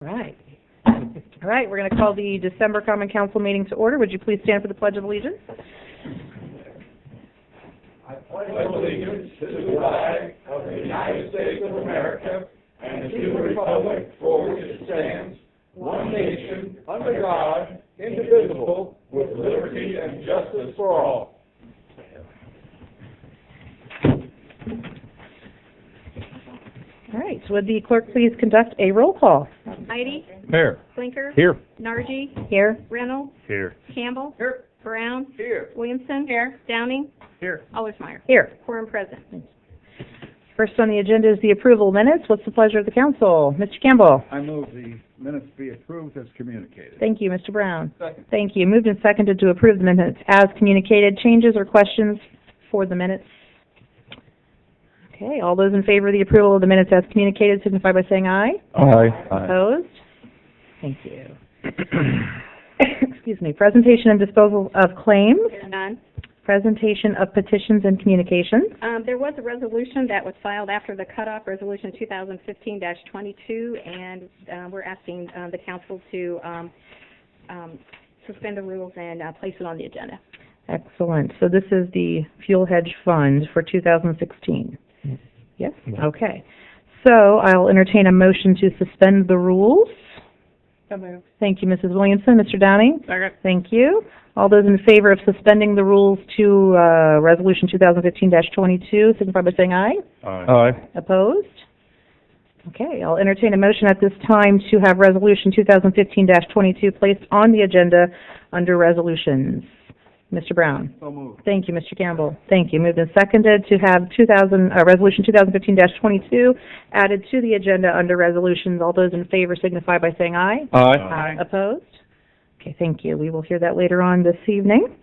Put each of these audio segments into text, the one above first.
Right. All right, we're going to call the December Common Council meeting to order. Would you please stand for the Pledge of Allegiance? I pledge allegiance to the flag of the United States of America and to the republic for which it stands, one nation, under God, indivisible, with liberty and justice for all. All right, so would the clerk please conduct a roll call? Heidi? Here. Blinker? Here. Nargi? Here. Reynolds? Here. Campbell? Here. Brown? Here. Williamson? Here. Downing? Here. Allersmeyer? Here. Quorum present. First on the agenda is the approval of minutes. What's the pleasure of the council? Mr. Campbell? I move the minutes be approved as communicated. Thank you, Mr. Brown. Second. Thank you. Moved and seconded to approve the minutes as communicated. Changes or questions for the minutes? Okay, all those in favor of the approval of the minutes as communicated signify by saying aye. Aye. Opposed? Thank you. Excuse me. Presentation and disposal of claims. None. Presentation of petitions and communications. There was a resolution that was filed after the cutoff, Resolution 2015-22, and we're asking the council to suspend the rules and place it on the agenda. Excellent. So this is the fuel hedge fund for 2016. Yes? Okay. So I'll entertain a motion to suspend the rules. So moved. Thank you, Mrs. Williamson. Mr. Downing? Second. Thank you. All those in favor of suspending the rules to Resolution 2015-22 signify by saying aye. Aye. Opposed? Okay, I'll entertain a motion at this time to have Resolution 2015-22 placed on the agenda under resolutions. Mr. Brown? So moved. Thank you, Mr. Campbell. Thank you. Moved and seconded to have Resolution 2015-22 added to the agenda under resolutions. All those in favor signify by saying aye. Aye. Opposed? Okay, thank you. We will hear that later on this evening.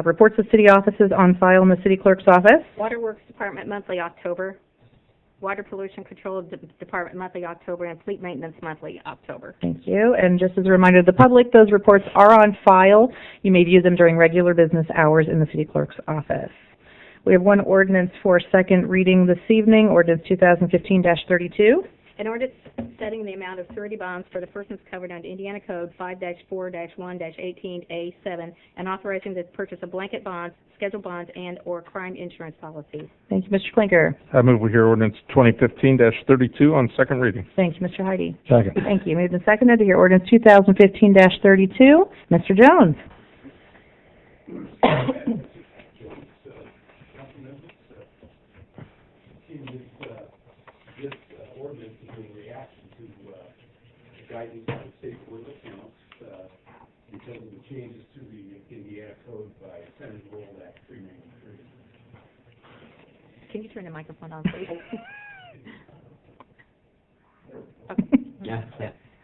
Reports of city offices on file in the city clerk's office. Waterworks Department monthly October. Water Pollution Control Department monthly October, and Fleet Maintenance monthly October. Thank you. And just as a reminder to the public, those reports are on file. You may view them during regular business hours in the city clerk's office. We have one ordinance for second reading this evening, Ordinance 2015-32. An ordinance setting the amount of surety bonds for the persons covered under Indiana Code 5-4-1-18A7 and authorizing the purchase of blanket bonds, scheduled bonds, and/or crime insurance policies. Thank you, Mr. Klinker. I move we hear ordinance 2015-32 on second reading. Thank you, Mr. Heidi. Second. Thank you. Moved and seconded to hear ordinance 2015-32. Mr. Jones. This ordinance is in reaction to guidance by the State Board of Accounts because of the changes to the Indiana Code by Senate Rule Act 393. Can you turn the microphone on, please? Okay. Yeah.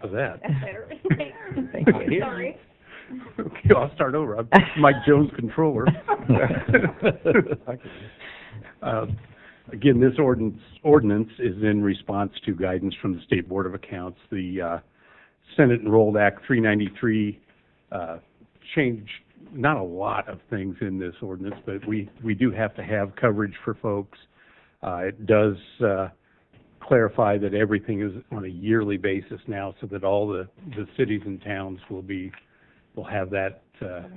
How's that? That's better. Thank you. Sorry. Okay, I'll start over. I'm Mike Jones, controller. Again, this ordinance is in response to guidance from the State Board of Accounts. The Senate Enrolled Act 393 changed not a lot of things in this ordinance, but we do have to have coverage for folks. It does clarify that everything is on a yearly basis now, so that all the cities and towns will have that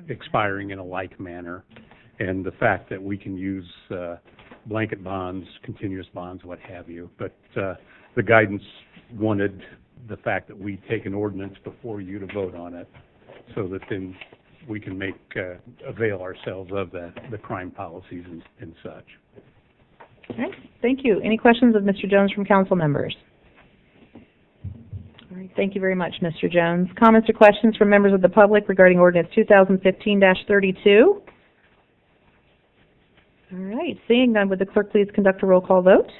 expiring in a like manner. And the fact that we can use blanket bonds, continuous bonds, what have you. But the guidance wanted the fact that we take an ordinance before you to vote on it, so that then we can avail ourselves of the crime policies and such. All right. Thank you. Any questions of Mr. Jones from council members? All right. Thank you very much, Mr. Jones. Comments or questions from members of the public regarding ordinance 2015-32? All right. Seeing none, would the clerk please conduct a roll call vote?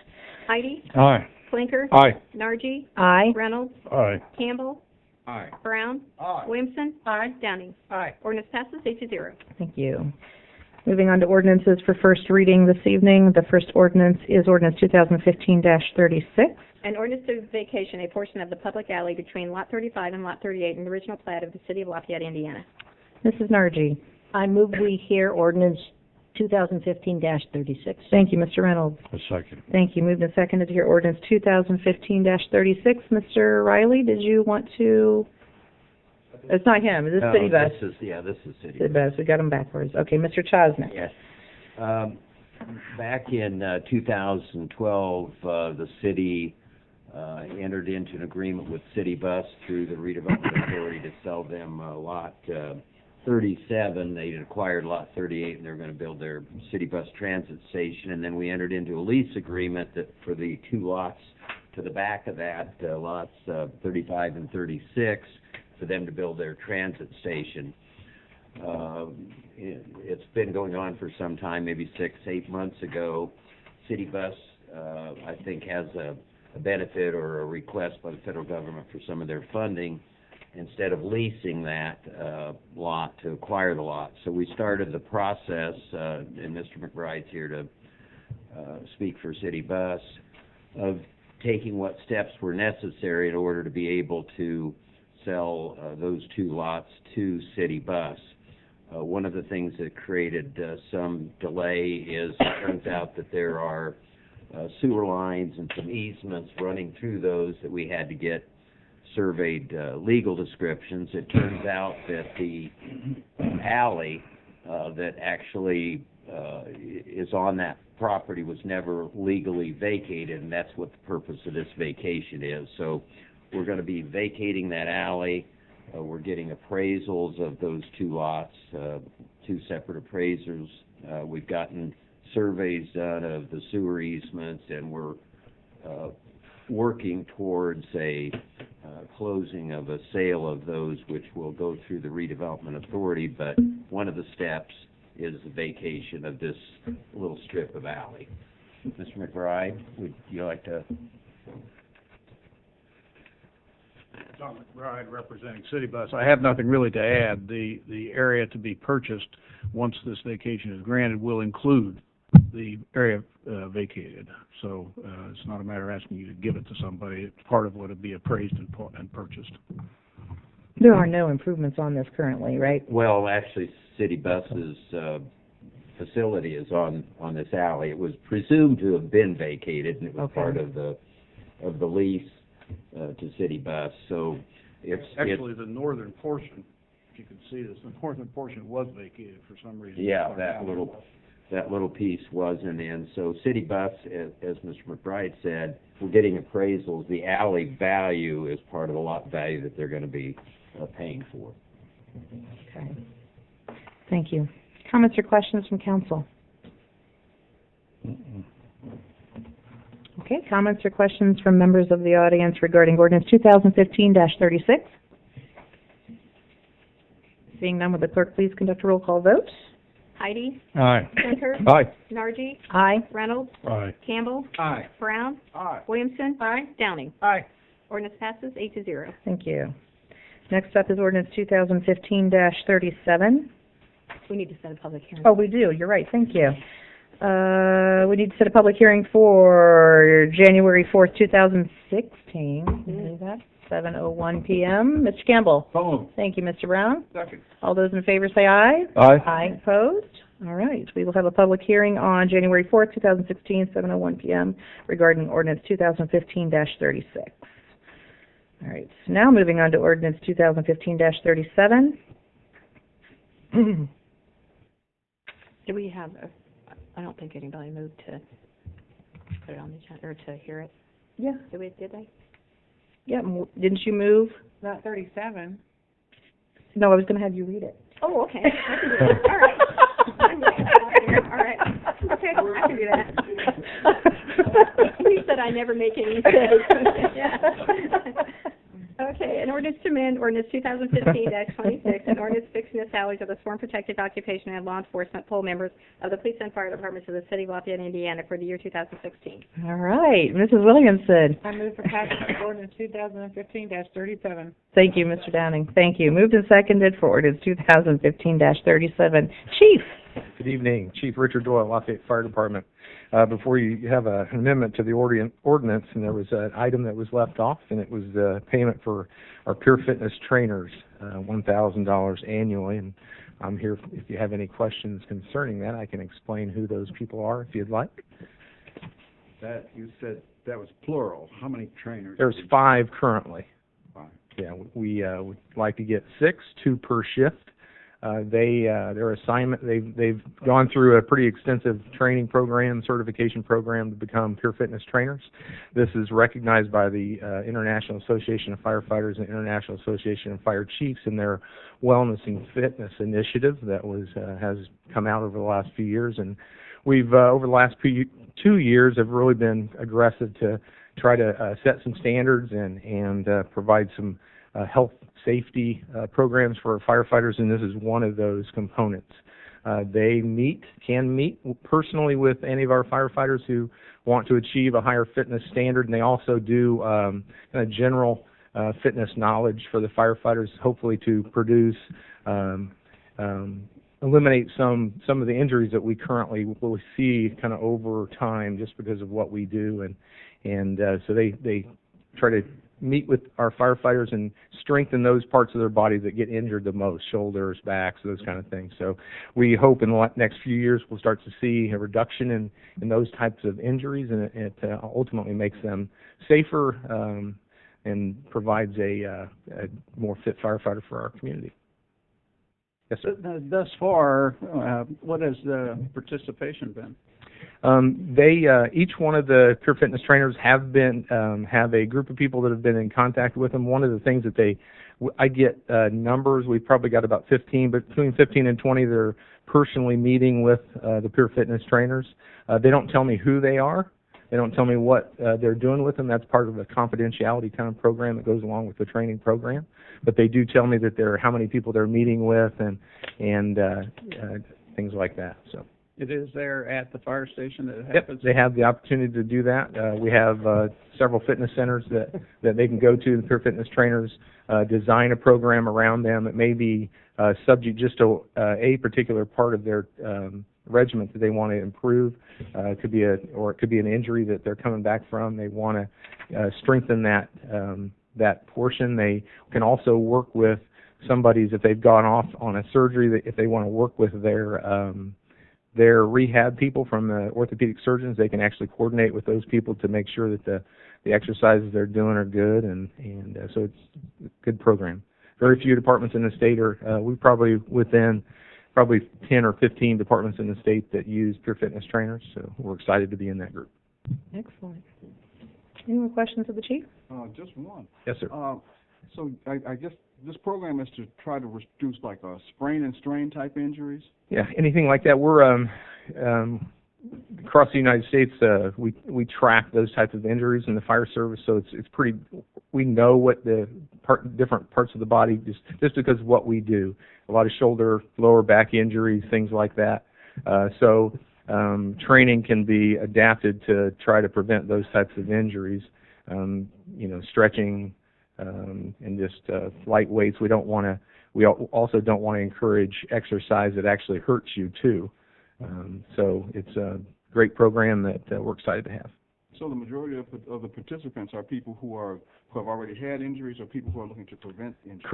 Heidi? Aye. Blinker? Aye. Nargi? Aye. Reynolds? Aye. Campbell? Aye. Brown? Aye. Williamson? Aye. Downing? Aye. Ordinance passes 8-0. Thank you. Moving on to ordinances for first reading this evening. The first ordinance is ordinance 2015-36. An ordinance to vacation a portion of the public alley between Lot 35 and Lot 38 in the original plat of the City of Lafayette, Indiana. Mrs. Nargi. I move we hear ordinance 2015-36. Thank you, Mr. Reynolds. A second. Thank you. Moved and seconded to hear ordinance 2015-36. Mr. Riley, did you want to? It's not him. Is this City Bus? This is City City Bus. We got them backwards. Okay, Mr. Chosnick. Yes. Back in 2012, the city entered into an agreement with City Bus through the Redevelopment Authority to sell them Lot 37. They had acquired Lot 38, and they're going to build their City Bus transit station. And then we entered into a lease agreement that for the two lots to the back of that, lots 35 and 36, for them to build their transit station. It's been going on for some time, maybe 6-8 months ago. City Bus, I think, has a benefit or a request by the federal government for some of their funding instead of leasing that lot to acquire the lot. So we started the process, and Mr. McBride's here to speak for City Bus, of taking what steps were necessary in order to be able to sell those two lots to City Bus. One of the things that created some delay is it turns out that there are sewer lines and some easements running through those that we had to get surveyed legal descriptions. It turns out that the alley that actually is on that property was never legally vacated, and that's what the purpose of this vacation is. So we're going to be vacating that alley. We're getting appraisals of those two lots, two separate appraisers. We've gotten surveys done of the sewer easements, and we're working towards a closing of a sale of those, which will go through the Redevelopment Authority. But one of the steps is the vacation of this little strip of alley. Mr. McBride, would you like to? Tom McBride, representing City Bus. I have nothing really to add. The area to be purchased once this vacation is granted will include the area vacated. So it's not a matter of asking you to give it to somebody. It's part of what would be appraised and purchased. There are no improvements on this currently, right? Well, actually, City Bus's facility is on this alley. It was presumed to have been vacated, and it was part of the lease to City Bus. So it's actually the northern portion. If you can see this, the northern portion was vacated for some reason. Yeah, that little piece wasn't in. So City Bus, as Mr. McBride said, we're getting appraisals. The alley value is part of the lot value that they're going to be paying for. Okay. Thank you. Comments or questions from council? Okay, comments or questions from members of the audience regarding ordinance 2015-36? Seeing none, would the clerk please conduct a roll call vote? Heidi? Aye. Center? Aye. Nargi? Aye. Reynolds? Aye. Campbell? Aye. Brown? Aye. Williamson? Downing? Aye. Ordinance passes 8-0. Thank you. Next up is ordinance 2015-37. We need to set a public hearing. Oh, we do. You're right. Thank you. We need to set a public hearing for January 4th, 2016. Can you believe that? 7:01 p.m. Mr. Campbell. Phone. Thank you, Mr. Brown. Second. All those in favor say aye. Aye. Aye. Opposed? All right. We will have a public hearing on January 4th, 2016, 7:01 p.m. regarding ordinance 2015-36. All right. So now moving on to ordinance 2015-37. Do we have I don't think anybody moved to put it on the agenda, or to hear it. Yeah. Did they? Yeah. Didn't you move? Not 37. No, I was going to have you read it. Oh, okay. I can do that. All right. All right. Okay, I can do that. He said I never make any mistakes. Okay, an ordinance to amend ordinance 2015-26, an ordinance fixing the salaries of the sworn protective occupation and law enforcement poll members of the police and fire departments of the city of Lafayette, Indiana for the year 2016. All right. Mrs. Williamson. I move for passage of ordinance 2015-37. Thank you, Mr. Downing. Thank you. Moved and seconded for ordinance 2015-37. Chief. Good evening. Chief Richard Doyle, Lafayette Fire Department. Before you have an amendment to the ordinance, and there was an item that was left off, and it was payment for our Pure Fitness trainers, $1,000 annually. And I'm here if you have any questions concerning that. I can explain who those people are if you'd like. That, you said that was plural. How many trainers? There's 5 currently. 5. Yeah, we would like to get 6, 2 per shift. Their assignment, they've gone through a pretty extensive training program, certification program to become pure fitness trainers. This is recognized by the International Association of Firefighters and International Association of Fire Chiefs in their Wellness and Fitness initiative that has come out over the last few years. And we've, over the last 2 years, have really been aggressive to try to set some standards and provide some health safety programs for firefighters, and this is one of those components. They can meet personally with any of our firefighters who want to achieve a higher fitness standard, and they also do kind of general fitness knowledge for the firefighters, hopefully to produce, eliminate some of the injuries that we currently will see kind of over time just because of what we do, and so they try to meet with our firefighters and strengthen those parts of their body that get injured the most, shoulders, backs, those kind of things. So we hope in the next few years we'll start to see a reduction in those types of injuries, and it ultimately makes them safer and provides a more fit firefighter for our community. Yes, sir. Thus far, what has the participation been? Each one of the Pure Fitness trainers have a group of people that have been in contact with them. One of the things that I get numbers, we've probably got about 15, but between 15 and 20 they're personally meeting with the Pure Fitness trainers. They don't tell me who they are. They don't tell me what they're doing with them. That's part of a confidentiality kind of program that goes along with the training program. But they do tell me that how many people they're meeting with and things like that. So. It is there at the fire station that it Yep, happens? they have the opportunity to do that. We have several fitness centers that they can go to. The Pure Fitness trainers design a program around them. It may be subject just to a particular part of their regiment that they want to improve. It could be an injury that they're coming back from. They want to strengthen that portion. They can also work with somebody's, if they've gone off on a surgery, if they want to work with their rehab people from the orthopedic surgeons, they can actually coordinate with those people to make sure that the exercises they're doing are good, and so it's a good program. Very few departments in the state we're probably within 10 or 15 departments in the state that use Pure Fitness trainers, so we're excited to be in that group. Excellent. Any more questions of the chief? Just one. Yes, sir. So I guess this program is to try to reduce like sprain and strain type injuries? Yeah, anything like that. We're across the United States. We track those types of injuries in the fire service, so it's pretty. We know what the different parts of the body just because of what we do. A lot of shoulder, lower back injuries, things like that. So training can be adapted to try to prevent those types of injuries. Stretching and just light weights. We also don't want to encourage exercise that actually hurts you too. So it's a great program that we're excited to have. So the majority of the participants are people who have already had injuries, or people who are looking to prevent injuries?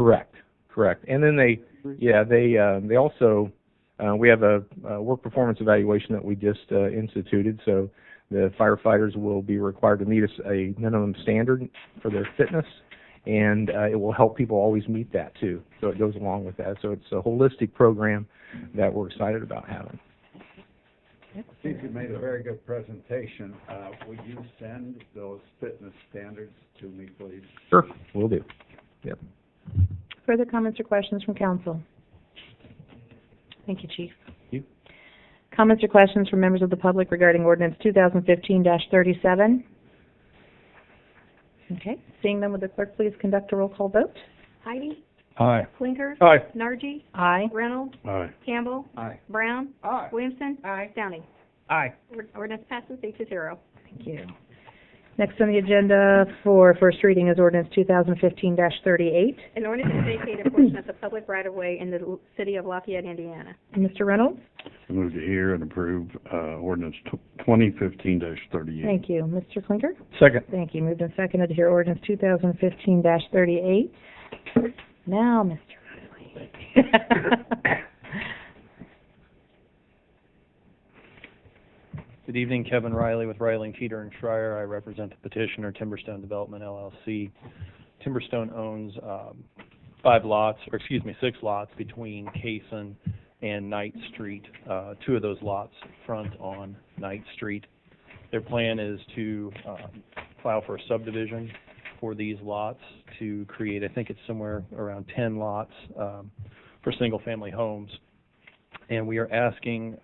Correct. And then they also we have a work performance evaluation that we just instituted. So the firefighters will be required to meet a minimum standard for their fitness, and it will help people always meet that too. So it goes along with that. So it's a holistic program that we're excited about having. Chief, you made a very good presentation. Would you send those fitness standards to me, please? Sure, will do. Yep. Further comments or questions from council? Thank you, Chief. Thank you. Comments or questions from members of the public regarding ordinance 2015-37? Okay, seeing none, would the clerk please conduct a roll call vote? Heidi? Aye. Clinker? Aye. Nargi? Aye. Reynolds? Aye. Campbell? Aye. Brown? Aye. Williamson? Aye. Downing? Aye. Ordinance passes 8-0. Thank you. Next on the agenda for first reading is ordinance 2015-38. An ordinance to vacate a portion of the public right-of-way in the city of Lafayette, Indiana. Mr. Reynolds? I move to hear and approve ordinance 2015-38. Thank you. Mr. Clinker? Second. Thank you. Moved and seconded to hear ordinance 2015-38. Now, Mr. Riley. Good evening, Kevin Riley with Riley and Teeter and Schreier. I represent the petitioner, Timberstone Development LLC. Timberstone owns 6 lots between Cason and Knight Street. 2 of those lots front on Knight Street. Their plan is to file for a subdivision for these lots to create, I think it's somewhere around 10 lots for single-family homes. And we are asking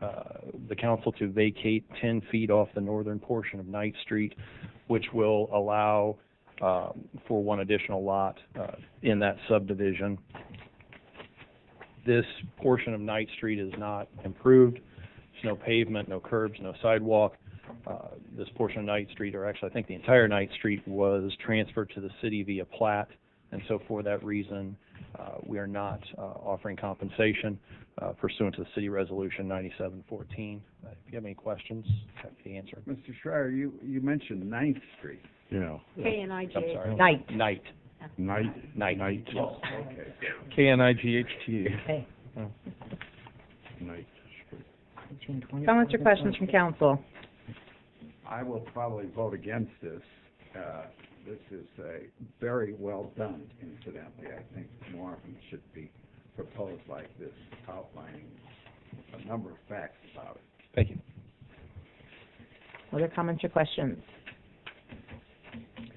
the council to vacate 10 feet off the northern portion of Knight Street, which will allow for one additional lot in that subdivision. This portion of Knight Street is not improved. There's no pavement, no curbs, no sidewalk. This portion of Knight Street, or actually I think the entire Knight Street, was transferred to the city via plat, and so for that reason we are not offering compensation pursuant to the city resolution 9714. If you have any questions, happy to answer. Mr. Schreier, you mentioned 9th Street. Yeah. K-N-I-G. I'm sorry. Night. Night. Night. Yes. Okay. K-N-I-G-H-T. Okay. Night. Comments or questions from council? I will probably vote against this. This is very well done, incidentally. I think more of them should be proposed like this, outlining a number of facts about it. Thank you. Other comments or questions?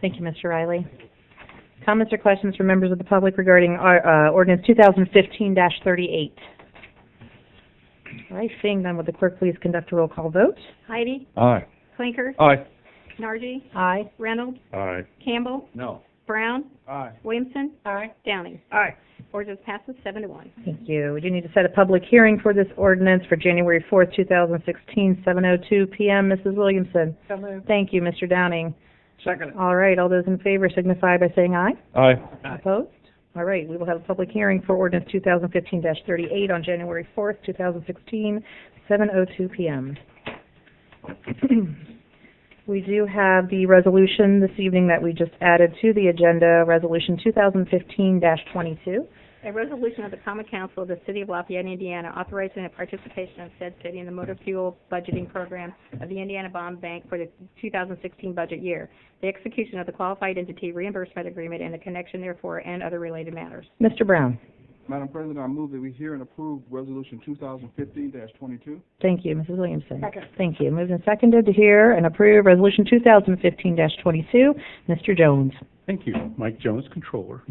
Thank you, Mr. Riley. Comments or questions from members of the public regarding ordinance 2015-38? All right, seeing none, would the clerk please conduct a roll call vote? Heidi, Aye. Clinker, Aye. Nargi, Aye. Reynolds, Aye. Campbell, No. Brown, Aye. Williamson, Aye. Downing. Aye. Ordinance passes 7-1. Thank you. We do need to set a public hearing for this ordinance for January 4th, 2016, 7:02 p.m. Mrs. Williamson. So moved. Thank you, Mr. Downing. Second. All right, all those in favor signify by saying aye. Aye. Opposed? All right, we will have a public hearing for ordinance 2015-38 on January 4th, 2016, 7:02 p.m. We do have the resolution this evening that we just added to the agenda, Resolution 2015-22. A resolution of the Common Council of the City of Lafayette, Indiana, authorizing the participation of said city in the motor fuel budgeting program of the Indiana Bond Bank for the 2016 budget year, the execution of the qualified entity reimbursement agreement and the connection therefore, and other related matters. Mr. Brown. Madam President, I move that we hear and approve Resolution 2015-22. Thank you, Mrs. Williamson. Second. Thank you. Moved and seconded to hear and approve Resolution 2015-22. Mr. Jones. Thank you. Mike Jones, Controller.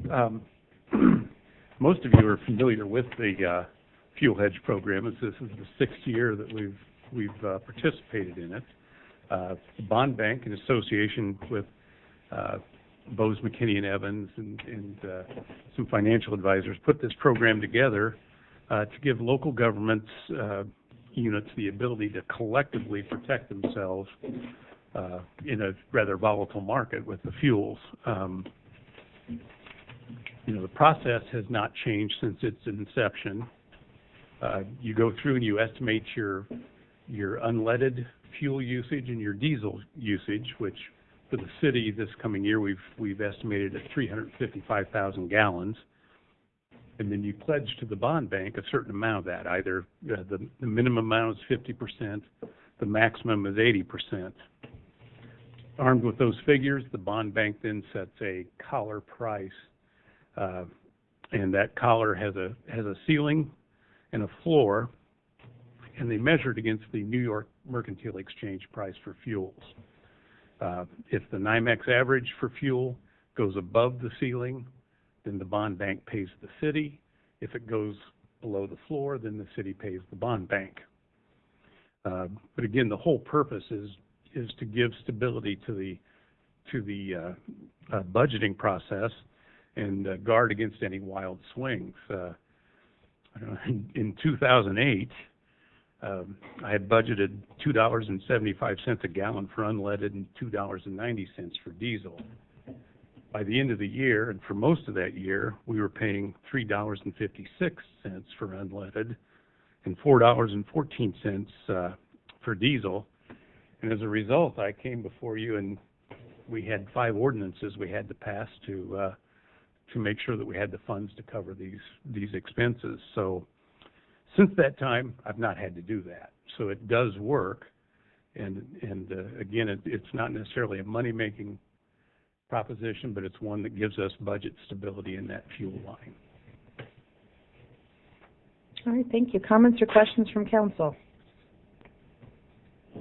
Most of you are familiar with the fuel hedge program, as this is the 6th year that we've participated in it. The Bond Bank, in association with Bose McKinney and Evans and some financial advisors, put this program together to give local governments units the ability to collectively protect themselves in a rather volatile market with the fuels. The process has not changed since its inception. You go through and you estimate your unleaded fuel usage and your diesel usage, which for the city this coming year we've estimated at 355,000 gallons. And then you pledge to the bond bank a certain amount of that. Either the minimum amount is 50%, the maximum is 80%. Armed with those figures, the bond bank then sets a collar price. And that collar has a ceiling and a floor, and they measure it against the New York Mercantile Exchange price for fuels. If the NYMEX average for fuel goes above the ceiling, then the bond bank pays the city. If it goes below the floor, then the city pays the bond bank. But again, the whole purpose is to give stability to the budgeting process and guard against any wild swings. In 2008, I had budgeted $2.75 a gallon for unleaded and $2.90 for diesel. By the end of the year, and for most of that year, we were paying $3.56 for unleaded and $4.14 for diesel. And as a result, I came before you, and we had 5 ordinances we had to pass to make sure that we had the funds to cover these expenses. So since that time, I've not had to do that. So it does work. And again, it's not necessarily a money-making proposition, but it's one that gives us budget stability in that fuel line. All right, thank you. Comments or questions from council?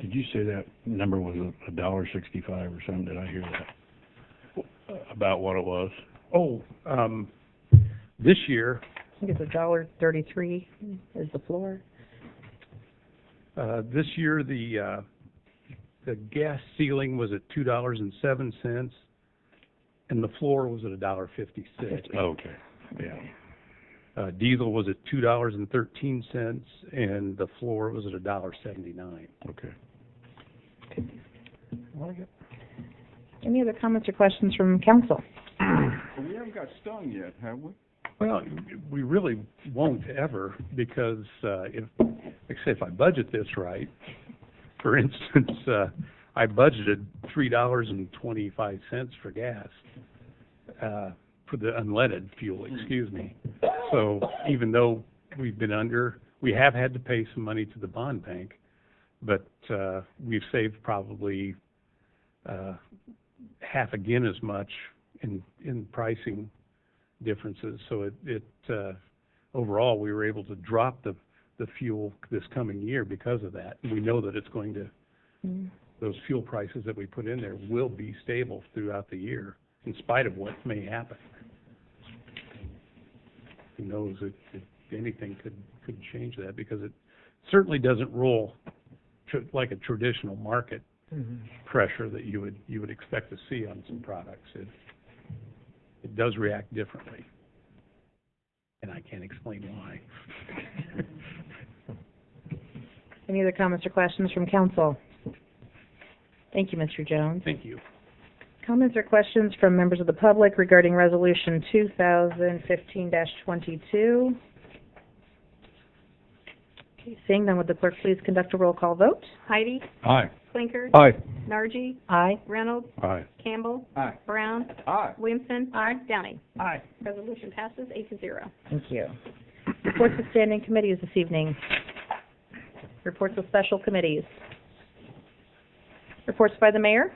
Did you say that number was $1.65 or something? Did I hear that? About what it was? Oh, this year, I think it's $1.33 is the floor. this year the gas ceiling was at $2.07, and the floor was at $1.56. Okay, yeah. Diesel was at $2.13, and the floor was at $1.79. Okay. Any other comments or questions from council? But we haven't got stung yet, have we? Well, we really won't ever, because if I budget this right, for instance, I budgeted $3.25 for gas, for the unleaded fuel, excuse me. So even though we've been under, we have had to pay some money to the bond bank, but we've saved probably half again as much in pricing differences. So it overall, we were able to drop the fuel this coming year because of that. And we know that it's going to, those fuel prices that we put in there will be stable throughout the year, in spite of what may happen. Who knows if anything could change that, because it certainly doesn't roll like a traditional market pressure that you would expect to see on some products. It does react differently, and I can't explain why. Any other comments or questions from council? Thank you, Mr. Jones. Thank you. Comments or questions from members of the public regarding Resolution 2015-22? Okay, seeing none, would the clerk please conduct a roll call vote? Heidi? Aye. Clinker? Aye. Nargi? Aye. Reynolds? Aye. Campbell? Aye. Brown? Aye. Williamson? Downing? Aye. Resolution passes 8-0. Thank you. Reports of standing committees this evening. Reports of special committees. Reports by the mayor.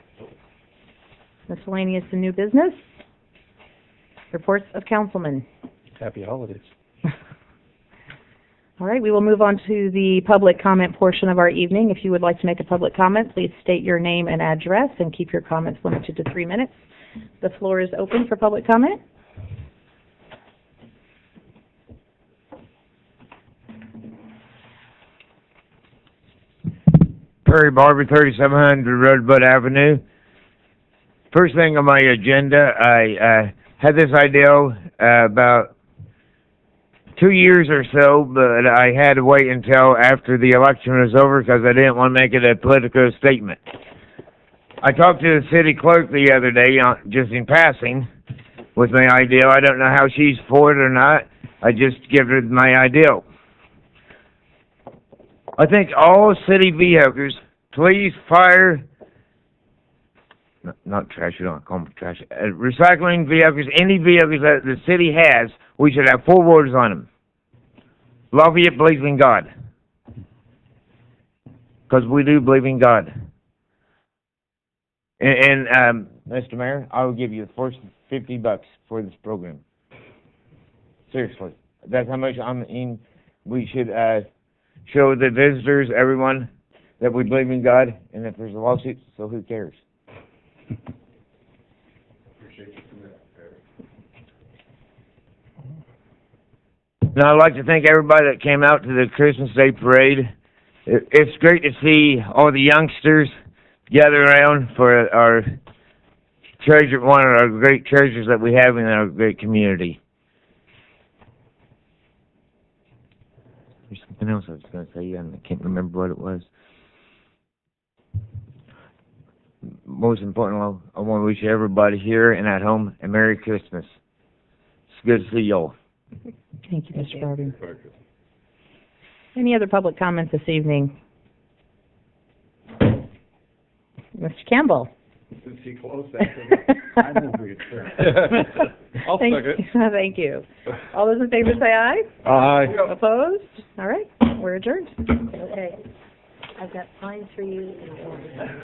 Miscellaneous and new business. Reports of councilmen. Happy holidays. All right, we will move on to the public comment portion of our evening. If you would like to make a public comment, please state your name and address and keep your comments limited to 3 minutes. The floor is open for public comment. Perry Barber, 3700 Rosebud Avenue. First thing on my agenda, I had this idea about 2 years or so, but I had to wait until after the election was over because I didn't want to make it a political statement. I talked to the city clerk the other day, just in passing, with my idea. I don't know how she's for it or not. I just give her my idea. I think all city vehicles, police, fire, not trash, you don't call them trash, recycling vehicles, any vehicles that the city has, we should have 4 words on them. Lafayette believes in God. Because we do believe in God. And Mr. Mayor, I will give you the first $50 for this program. Seriously. That's how much we should show the visitors, everyone, that we believe in God, and if there's a lawsuit, so who cares? Now, I'd like to thank everybody that came out to the Christmas Day parade. It's great to see all the youngsters gather around for our treasure, one of our great treasures that we have in our great community. There's something else I was going to say, and I can't remember what it was. Most importantly, I want to wish everybody here and at home a Merry Christmas. It's good to see y'all. Thank you, Mr. Barber. Any other public comments this evening? Mr. Campbell. Since he closed that, I move we adjourn. I'll second. Thank you. All those in favor say aye. Aye. Opposed? All right, we're adjourned. Okay. I've got pine trees and